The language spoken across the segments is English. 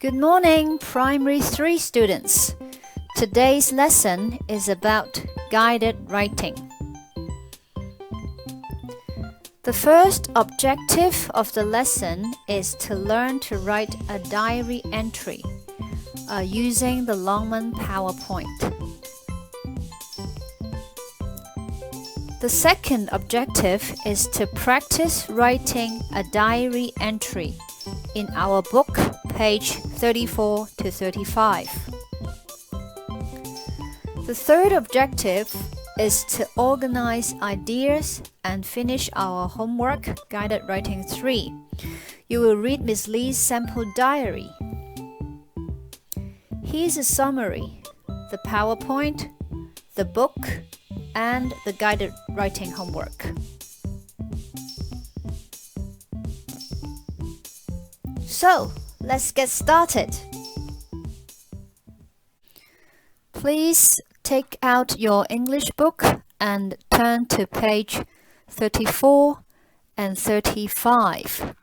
Good morning, Primary 3 students. Today's lesson is about guided writing. The first objective of the lesson is to learn to write a diary entry using the Longman PowerPoint. The second objective is to practice writing a diary entry in our book, page 34 to 35. The third objective is to organize ideas and finish our homework, Guided Writing 3. You will read Miss Lee's sample diary. Here's a summary: the PowerPoint, the book, and the guided writing homework. So, let's get started. Please take out your English book and turn to page 34 and 35.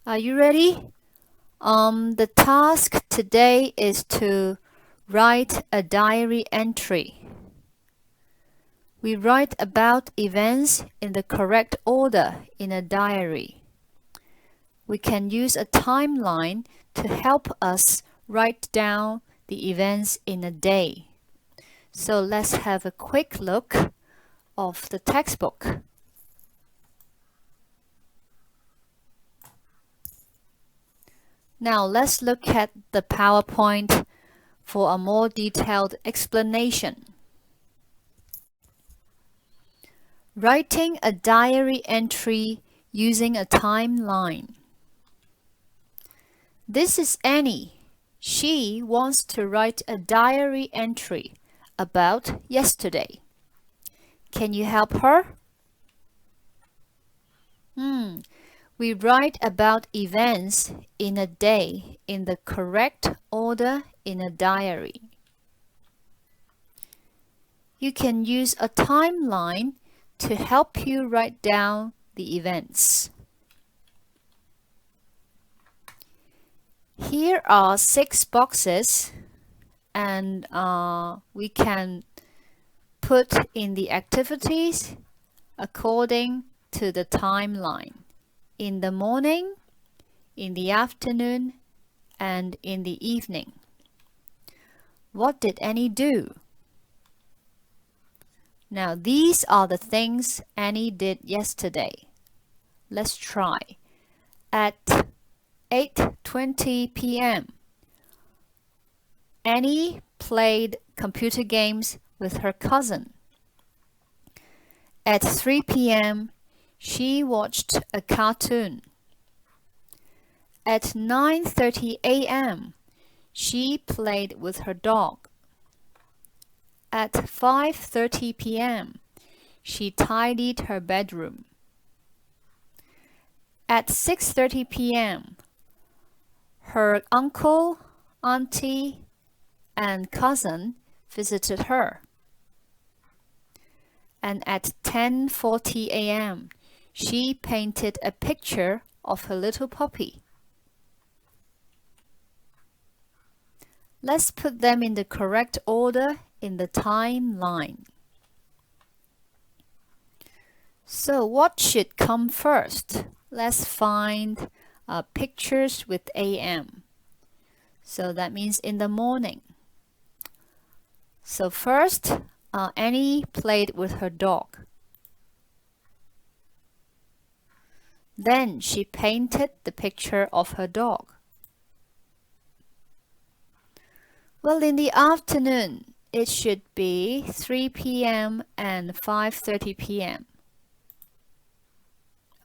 Are you ready? The task today is to write a diary entry. We write about events in the correct order in a diary. We can use a timeline to help us write down the events in a day. So let's have a quick look of the textbook. Now let's look at the PowerPoint for a more detailed explanation. Writing a diary entry using a timeline. This is Annie. She wants to write a diary entry about yesterday. Can you help her? We write about events in a day in the correct order in a diary. You can use a timeline to help you write down the events. Here are 6 boxes, and we can put in the activities according to the timeline: in the morning, in the afternoon, and in the evening. What did Annie do? Now, these are the things Annie did yesterday. Let's try. At 8:20 p.m., Annie played computer games with her cousin. At 3 p.m., she watched a cartoon. At 9:30 a.m., she played with her dog. At 5:30 p.m., she tidied her bedroom. At 6:30 p.m., her uncle, auntie, and cousin visited her. And at 10:40 a.m., she painted a picture of her little puppy. Let's put them in the correct order in the timeline. So what should come first? Let's find pictures with AM. So that means in the morning. So first, Annie played with her dog. Then she painted the picture of her dog. Well, in the afternoon, it should be 3 p.m. and 5:30 p.m.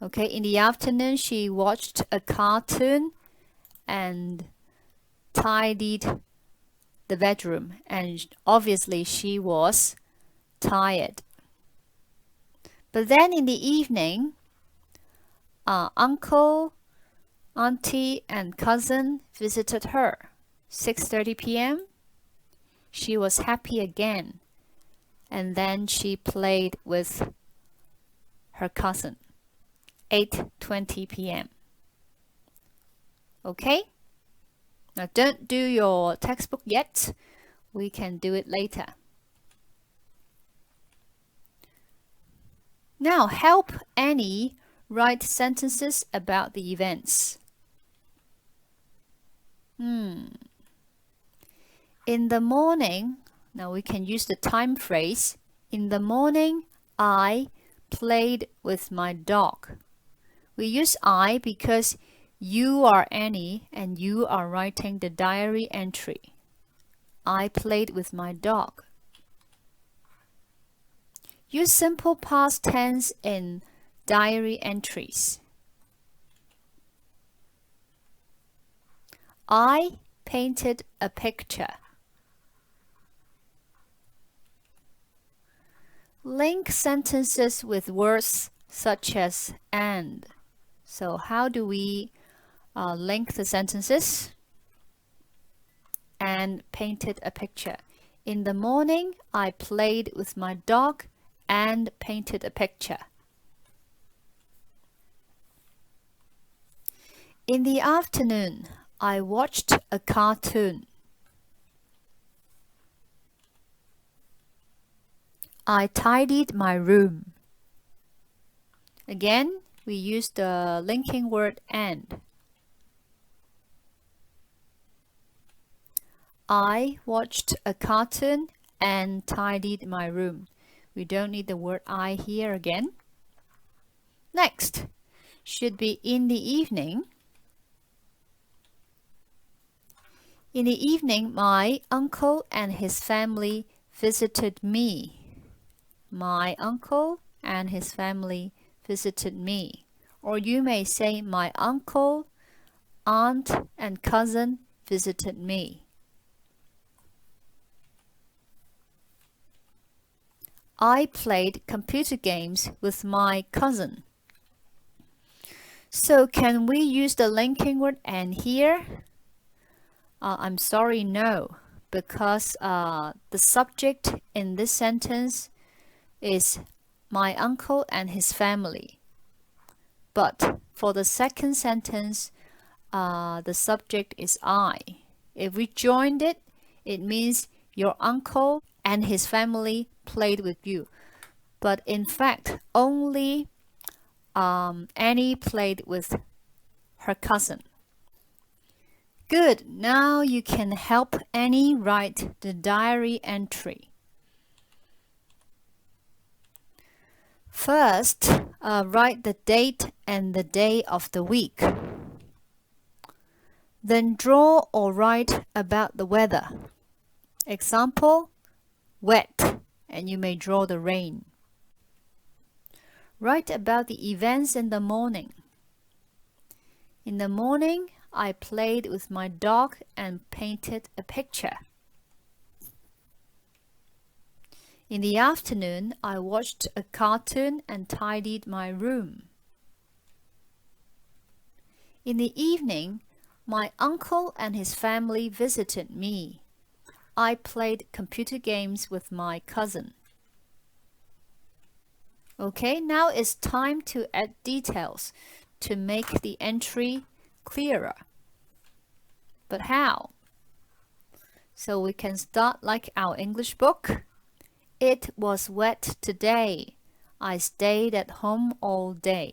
Okay, in the afternoon, she watched a cartoon and tidied the bedroom, and obviously she was tired. But then in the evening, uncle, auntie, and cousin visited her. 6:30 p.m., she was happy again, and then she played with her cousin. 8:20 p.m. Okay? Now don't do your textbook yet. We can do it later. Now help Annie write sentences about the events. In the morning, now we can use the time phrase. In the morning, I played with my dog. We use I because you are Annie and you are writing the diary entry. I played with my dog. Use simple past tense in diary entries. I painted a picture. Link sentences with words such as and. So how do we link the sentences? And painted a picture. In the morning, I played with my dog and painted a picture. In the afternoon, I watched a cartoon. I tidied my room. Again, we use the linking word and. I watched a cartoon and tidied my room. We don't need the word I here again. Next, should be in the evening. In the evening, my uncle and his family visited me. My uncle and his family visited me. Or you may say, my uncle, aunt, and cousin visited me. I played computer games with my cousin. So can we use the linking word and here? I'm sorry, no, because the subject in this sentence is my uncle and his family. But for the second sentence, the subject is I. If we joined it, it means your uncle and his family played with you. But in fact, only Annie played with her cousin. Good. Now you can help Annie write the diary entry. First, write the date and the day of the week. Then draw or write about the weather. Example, wet, and you may draw the rain. Write about the events in the morning. In the morning, I played with my dog and painted a picture. In the afternoon, I watched a cartoon and tidied my room. In the evening, my uncle and his family visited me. I played computer games with my cousin. Okay, now it's time to add details to make the entry clearer. But how? So we can start like our English book. It was wet today. I stayed at home all day.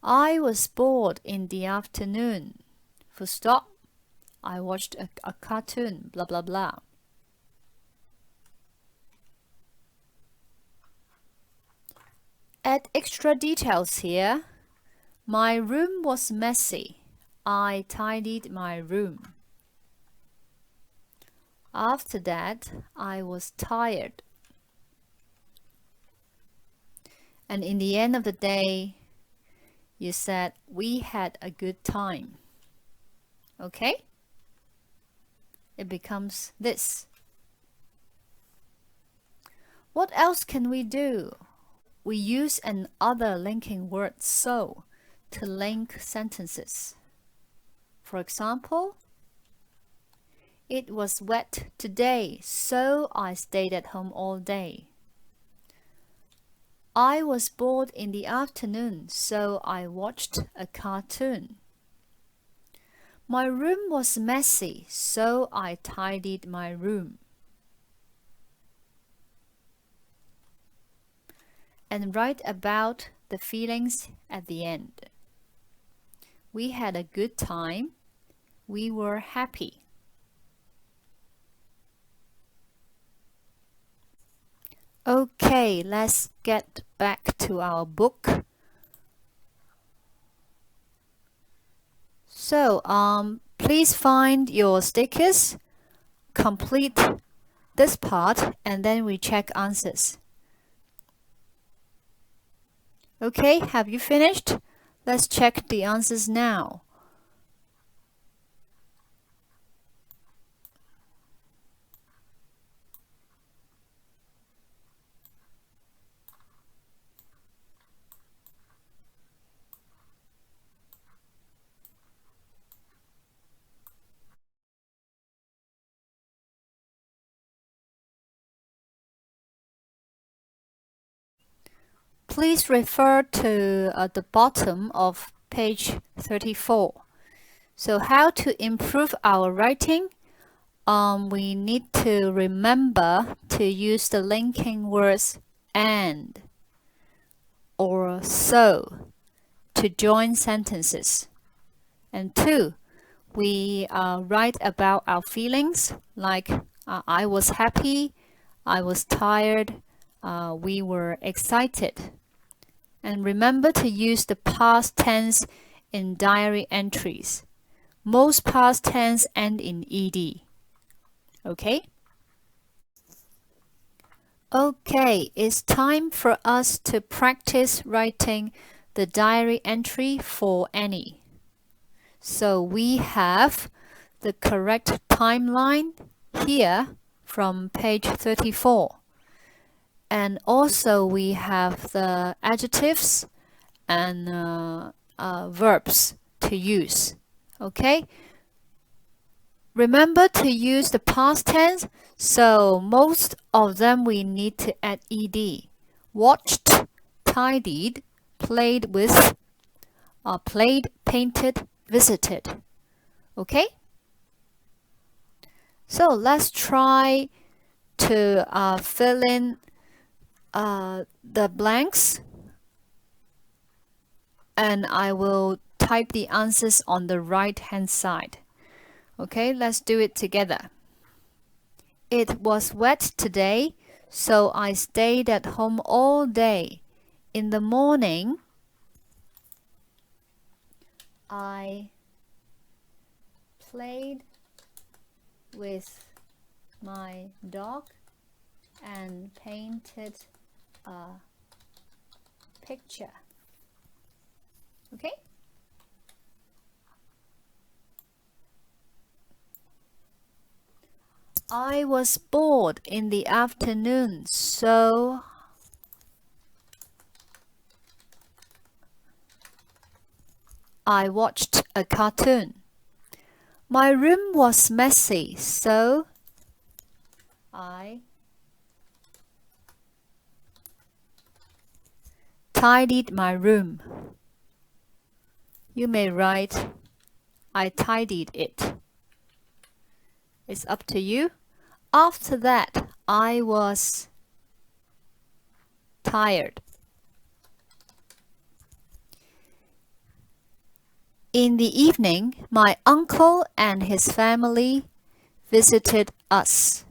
I was bored in the afternoon. Full stop. I watched a cartoon, blah blah blah. Add extra details here. My room was messy. I tidied my room. After that, I was tired. And in the end of the day, you said, we had a good time. Okay? It becomes this. What else can we do? We use another linking word so to link sentences. For example, it was wet today, so I stayed at home all day. I was bored in the afternoon, so I watched a cartoon. My room was messy, so I tidied my room. And write about the feelings at the end. We had a good time. We were happy. Okay, let's get back to our book. So, please find your stickers, complete this part, and then we check answers. Okay, have you finished? Let's check the answers now. Please refer to the bottom of page 34. So how to improve our writing? We need to remember to use the linking words and or so to join sentences. And 2, we write about our feelings like I was happy, I was tired, we were excited. And remember to use the past tense in diary entries. Most past tense end in ed. Okay? Okay, it's time for us to practice writing the diary entry for Annie. So we have the correct timeline here from page 34. And also we have the adjectives and verbs to use. Okay? Remember to use the past tense, so most of them we need to add ed. Watched, tidied, played with, played, painted, visited. Okay? So let's try to fill in the blanks, and I will type the answers on the right hand side. Okay, let's do it together. It was wet today, so I stayed at home all day. In the morning, I played with my dog and painted a picture. Okay? I was bored in the afternoon, so I watched a cartoon. My room was messy, so I tidied my room. You may write, I tidied it. It's up to you. After that, I was tired. In the evening, my uncle and his family visited us.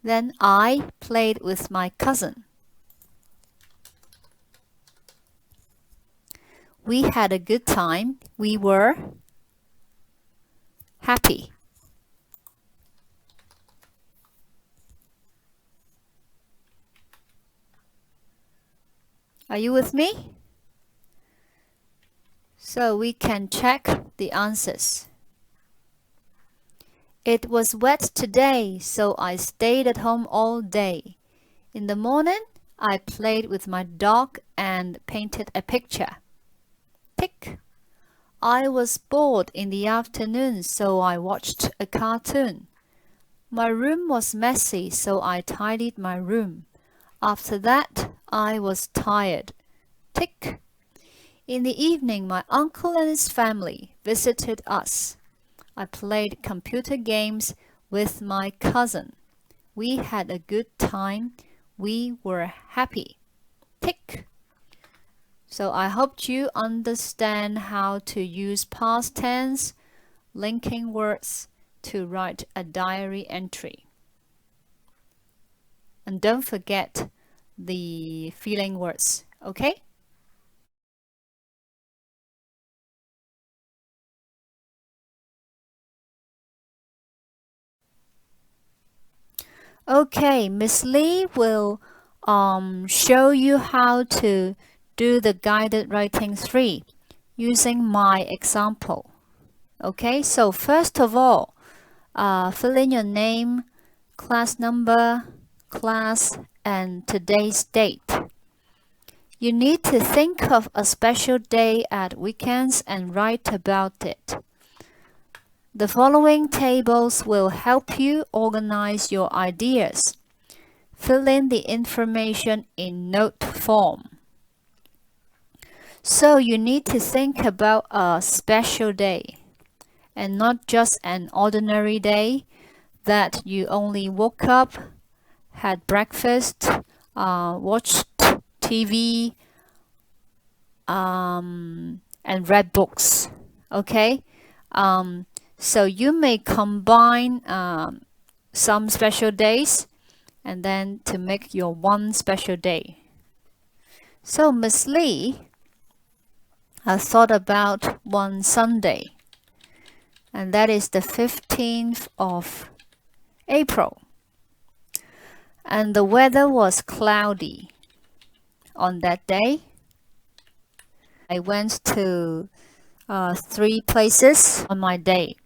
Then I played with my cousin. We had a good time. We were happy. Are you with me? So we can check the answers. It was wet today, so I stayed at home all day. In the morning, I played with my dog and painted a picture. Tick. I was bored in the afternoon, so I watched a cartoon. My room was messy, so I tidied my room. After that, I was tired. Tick. In the evening, my uncle and his family visited us. I played computer games with my cousin. We had a good time. We were happy. Tick. So I hope you understand how to use past tense linking words to write a diary entry. And don't forget the feeling words, okay? Okay, Miss Lee will show you how to do the guided writing 3 using my example. Okay, so first of all, fill in your name, class number, class, and today's date. You need to think of a special day at weekends and write about it. The following tables will help you organize your ideas. Fill in the information in note form. So you need to think about a special day and not just an ordinary day that you only woke up, had breakfast, watched TV, and read books. Okay? So you may combine some special days and then to make your one special day. So Miss Lee thought about one Sunday, and that is the 15th of April. And the weather was cloudy on that day. I went to 3 places on my day.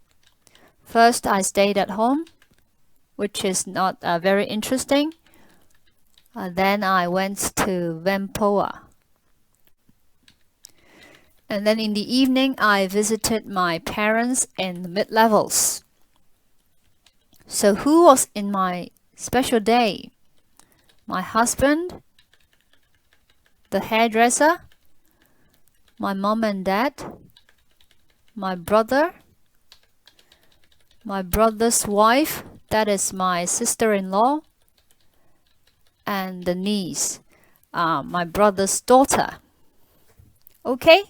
First, I stayed at home, which is not very interesting. Then I went to Whampoa. And then in the evening, I visited my parents in the mid-levels. So who was in my special day? My husband, the hairdresser, my mom and dad, my brother, my brother's wife, that is my sister-in-law, and the niece, my brother's daughter. Okay,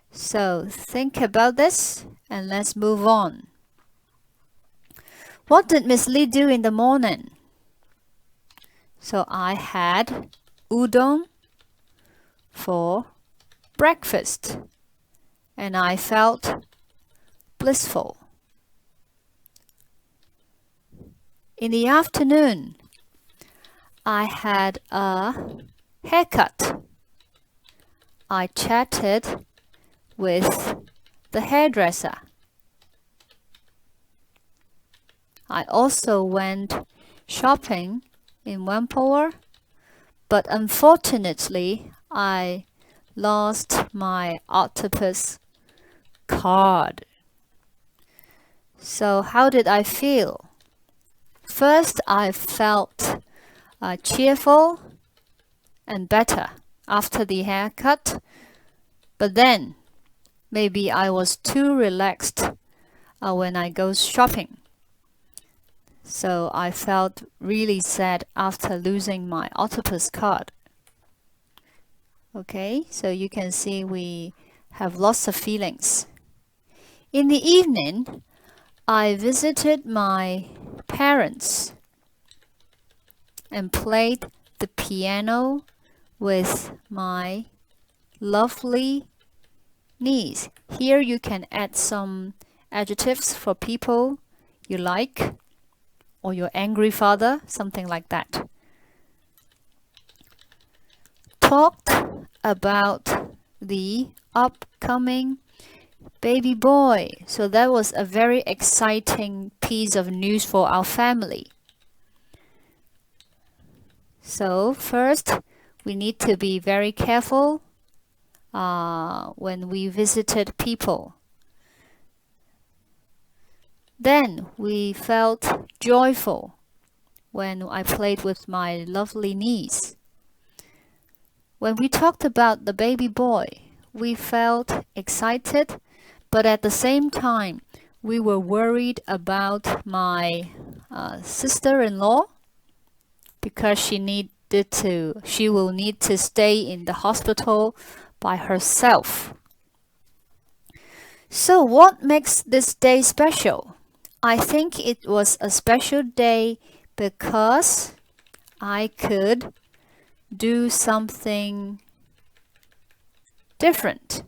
so think about this and let's move on. What did Miss Lee do in the morning? So I had udon for breakfast and I felt blissful. In the afternoon, I had a haircut. I chatted with the hairdresser. I also went shopping in Whampoa, but unfortunately, I lost my octopus card. So how did I feel? First, I felt cheerful and better after the haircut, but then maybe I was too relaxed when I go shopping. So I felt really sad after losing my octopus card. Okay, so you can see we have lots of feelings. In the evening, I visited my parents and played the piano with my lovely niece. Here you can add some adjectives for people you like or your angry father, something like that. Talked about the upcoming baby boy. So that was a very exciting piece of news for our family. So first, we need to be very careful when we visited people. Then we felt joyful when I played with my lovely niece. When we talked about the baby boy, we felt excited, but at the same time, we were worried about my sister-in-law because she will need to stay in the hospital by herself. So what makes this day special? I think it was a special day because I could do something different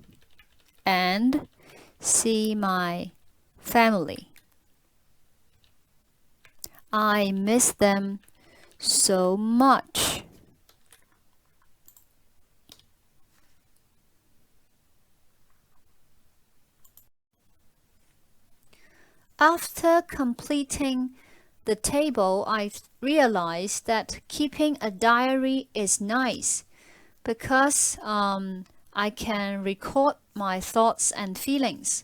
and see my family. I miss them so much. After completing the table, I realized that keeping a diary is nice because I can record my thoughts and feelings.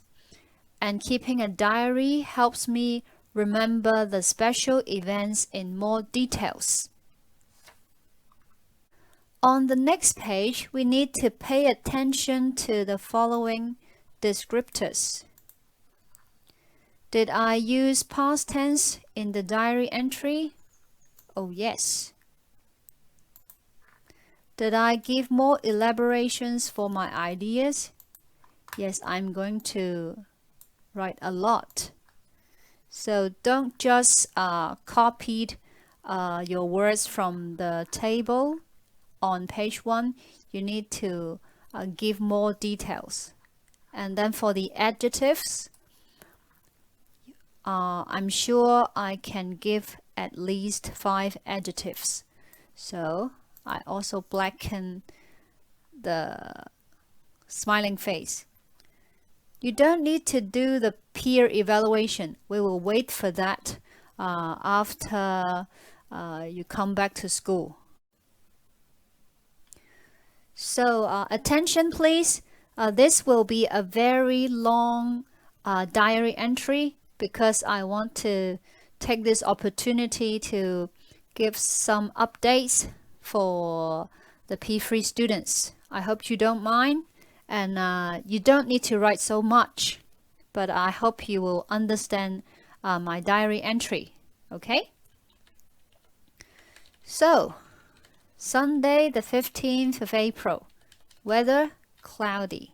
And keeping a diary helps me remember the special events in more details. On the next page, we need to pay attention to the following descriptors. Did I use past tense in the diary entry? Oh yes. Did I give more elaborations for my ideas? Yes, I'm going to write a lot. So don't just copy your words from the table on page 1. You need to give more details. And then for the adjectives, I'm sure I can give at least 5 adjectives. So I also blacken the smiling face. You don't need to do the peer evaluation. We will wait for that after you come back to school. So attention please. This will be a very long diary entry because I want to take this opportunity to give some updates for the P3 students. I hope you don't mind, and you don't need to write so much, but I hope you will understand my diary entry. Okay? So, Sunday the 15th of April. Weather cloudy.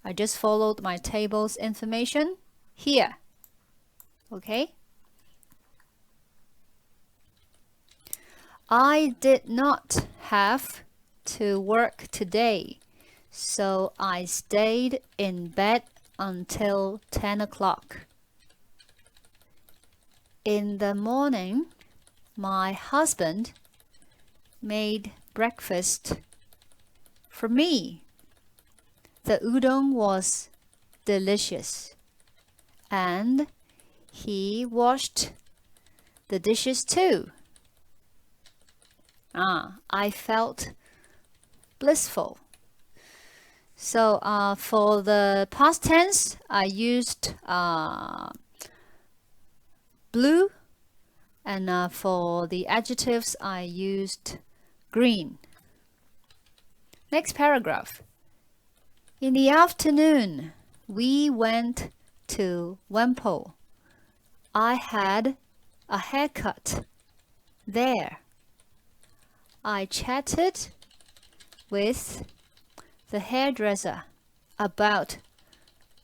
I just followed my table's information here. Okay? I did not have to work today, so I stayed in bed until 10 o'clock. In the morning, my husband made breakfast for me. The udon was delicious, and he washed the dishes too. I felt blissful. So for the past tense, I used blue, and for the adjectives, I used green. Next paragraph. In the afternoon, we went to Wempo. I had a haircut there. I chatted with the hairdresser about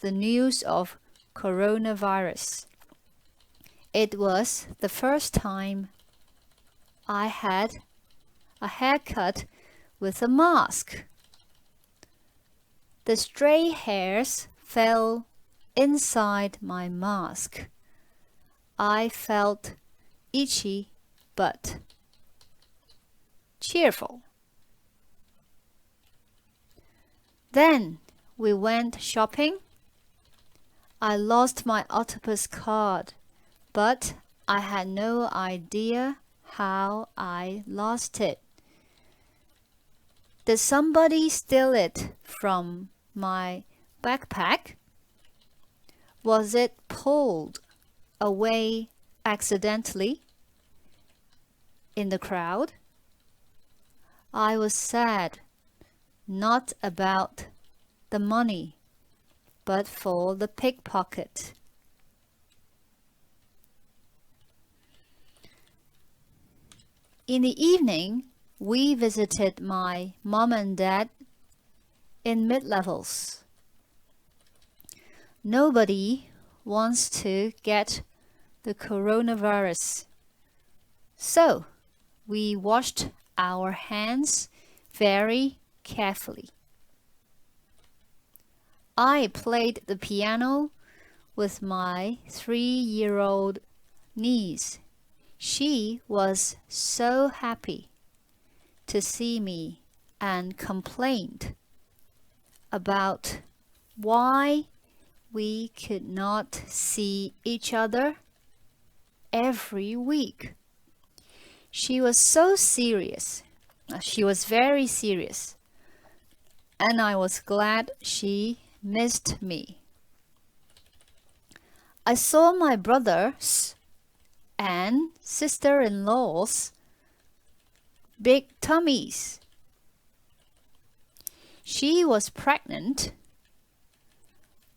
the news of coronavirus. It was the first time I had a haircut with a mask. The stray hairs fell inside my mask. I felt itchy but cheerful. Then we went shopping. I lost my octopus card, but I had no idea how I lost it. Did somebody steal it from my backpack? Was it pulled away accidentally in the crowd. I was sad, not about the money, but for the pickpocket. In the evening, we visited my mom and dad in mid-levels. Nobody wants to get the coronavirus, so we washed our hands very carefully. I played the piano with my 3-year-old niece. She was so happy to see me and complained about why we could not see each other every week. She was so serious. She was very serious, and I was glad she missed me. I saw my brothers and sister-in-law's big tummies. She was pregnant,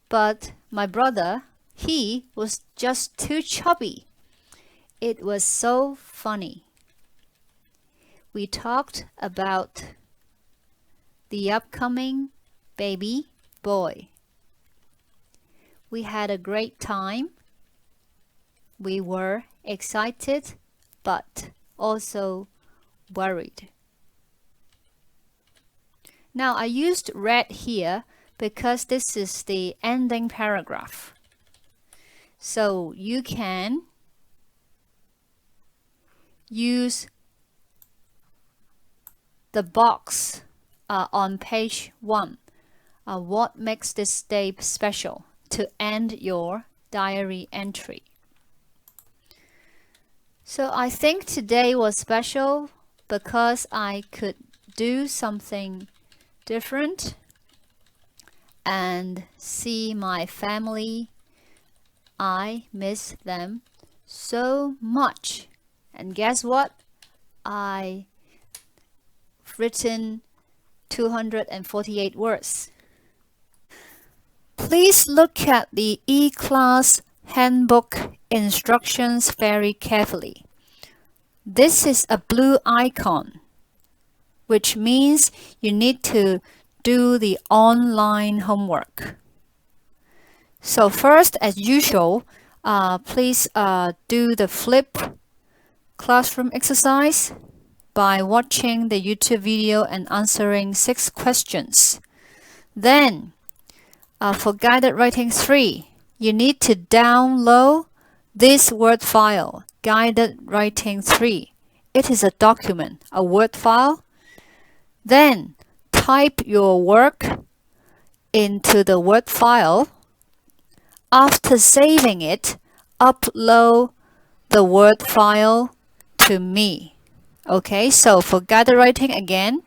but my brother, he was just too chubby. It was so funny. We talked about the upcoming baby boy. We had a great time. We were excited, but also worried. Now, I used red here because this is the ending paragraph. So you can use the box on page 1. What makes this day special to end your diary entry? So I think today was special because I could do something different and see my family. I miss them so much. And guess what? I've written 248 words. Please look at the E-Class handbook instructions very carefully. This is a blue icon, which means you need to do the online homework. So first, as usual, please do the flip classroom exercise by watching the YouTube video and answering 6 questions. Then, for guided writing 3, you need to download this Word file, guided writing 3. It is a document, a Word file. Then, type your work into the Word file. After saving it, upload the Word file to me. Okay, so for guided writing again,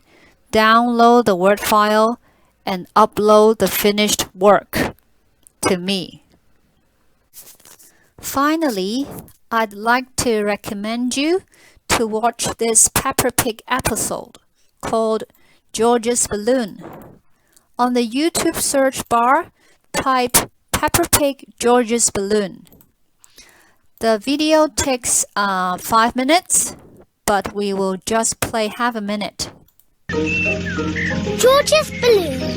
download the Word file and upload the finished work to me. Finally, I'd like to recommend you to watch this Peppa Pig episode called George's Balloon. On the YouTube search bar, type Peppa Pig George's Balloon. The video takes 5 minutes, but we will just play half a minute. George's Balloon.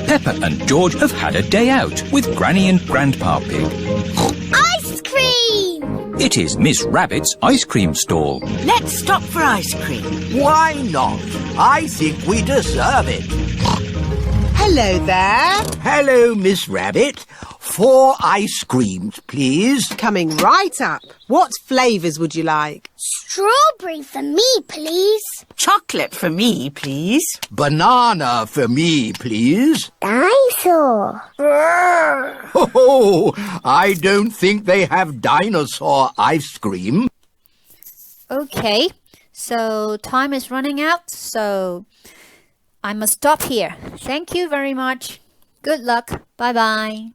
Peppa and George have had a day out with Granny and Grandpa Pig. Ice cream! It is Miss Rabbit's ice cream stall. Let's stop for ice cream. Why not? I think we deserve it. Hello there. Hello, Miss Rabbit. 4 ice creams, please. Coming right up. What flavours would you like? Strawberry for me, please. Chocolate for me, please. Banana for me, please. Dinosaur. Oh, I don't think they have dinosaur ice cream. Okay, so time is running out, so I must stop here. Thank you very much. Good luck. Bye-bye.